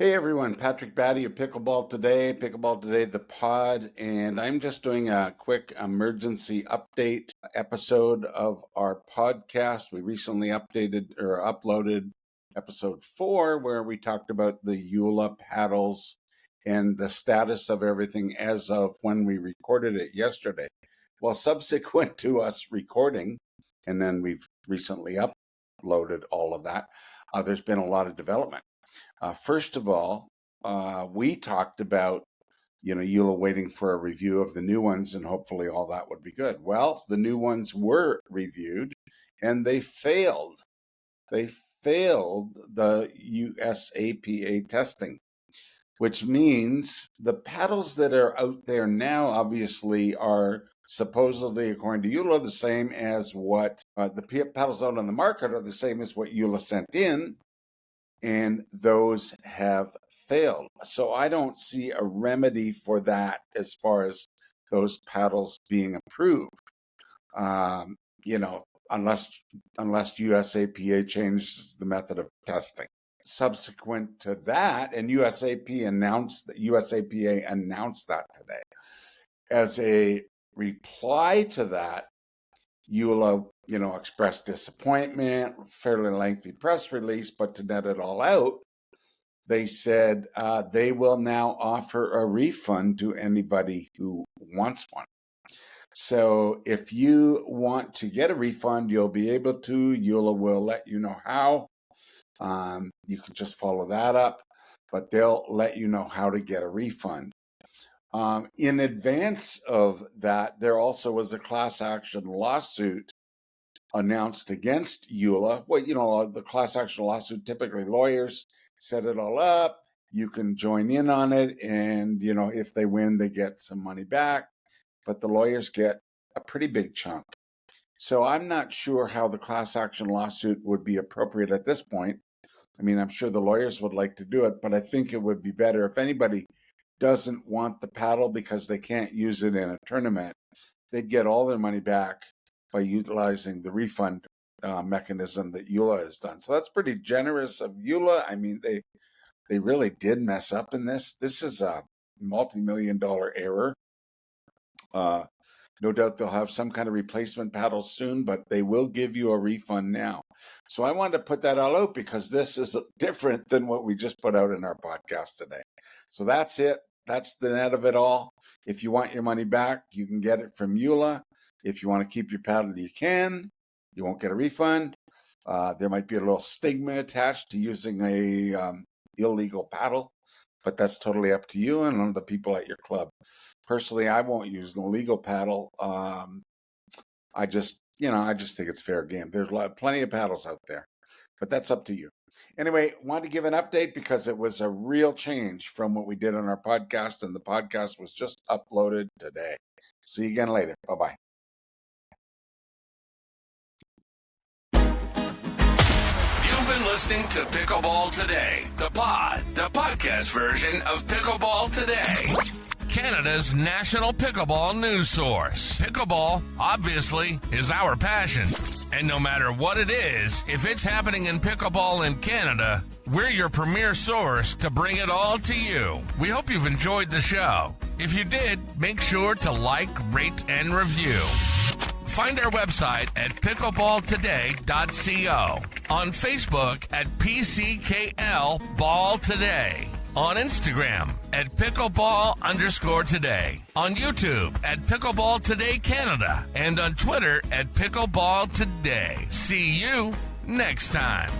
Hey everyone, Patrick Batty of Pickleball Today the Pod, and I'm just doing a quick emergency update episode of our podcast. We recently uploaded episode 4, where we talked about the Joola paddles and the status of everything as of when we recorded it yesterday. Well, subsequent to us recording, and then we've recently uploaded all of that, there's been a lot of development. First of all, we talked about, Joola waiting for a review of the new ones, and hopefully all that would be good. Well, the new ones were reviewed, and they failed. They failed the USAPA testing, which means the paddles that are out there now obviously are supposedly, according to Joola, the same as what the paddles out on the market are the same as what Joola sent in. And those have failed. So I don't see a remedy for that as far as those paddles being approved. Unless USAPA changes the method of testing. Subsequent to that, and USAPA announced that today. As a reply to that, Joola, expressed disappointment, fairly lengthy press release, but to net it all out, they said they will now offer a refund to anybody who wants one. So if you want to get a refund, you'll be able to. Joola will let you know how. You can just follow that up, but they'll let you know how to get a refund. In advance of that, there also was a class action lawsuit announced against Joola. Well, the class action lawsuit, typically lawyers set it all up. You can join in on it, and, if they win, they get some money back, but the lawyers get a pretty big chunk. So I'm not sure how the class action lawsuit would be appropriate at this point. I mean, I'm sure the lawyers would like to do it, but I think it would be better if anybody doesn't want the paddle because they can't use it in a tournament, they'd get all their money back by utilizing the refund mechanism that Joola has done. So that's pretty generous of Joola. I mean, they really did mess up in this. This is a multi-million-dollar error. No doubt they'll have some kind of replacement paddle soon, but they will give you a refund now. So I wanted to put that all out because this is different than what we just put out in our podcast today. So that's it. That's the net of it all. If you want your money back, you can get it from Joola. If you want to keep your paddle, you can. You won't get a refund. There might be a little stigma attached to using a illegal paddle, but that's totally up to you and the people at your club. Personally, I won't use an illegal paddle. I just think it's fair game. There's plenty of paddles out there, but that's up to you. Anyway, wanted to give an update because it was a real change from what we did on our podcast, and the podcast was just uploaded today. See you again later. Bye-bye. You've been listening to Pickleball Today, the pod, the podcast version of Pickleball Today, Canada's national pickleball news source. Pickleball, obviously, is our passion. And no matter what it is, if it's happening in pickleball in Canada, we're your premier source to bring it all to you. We hope you've enjoyed the show. If you did, make sure to like, rate, and review. Find our website at pickleballtoday.co. On Facebook at PCKL Ball Today. On Instagram at pickleball_today. On YouTube at Pickleball Today Canada. And on Twitter at Pickleball Today. See you next time.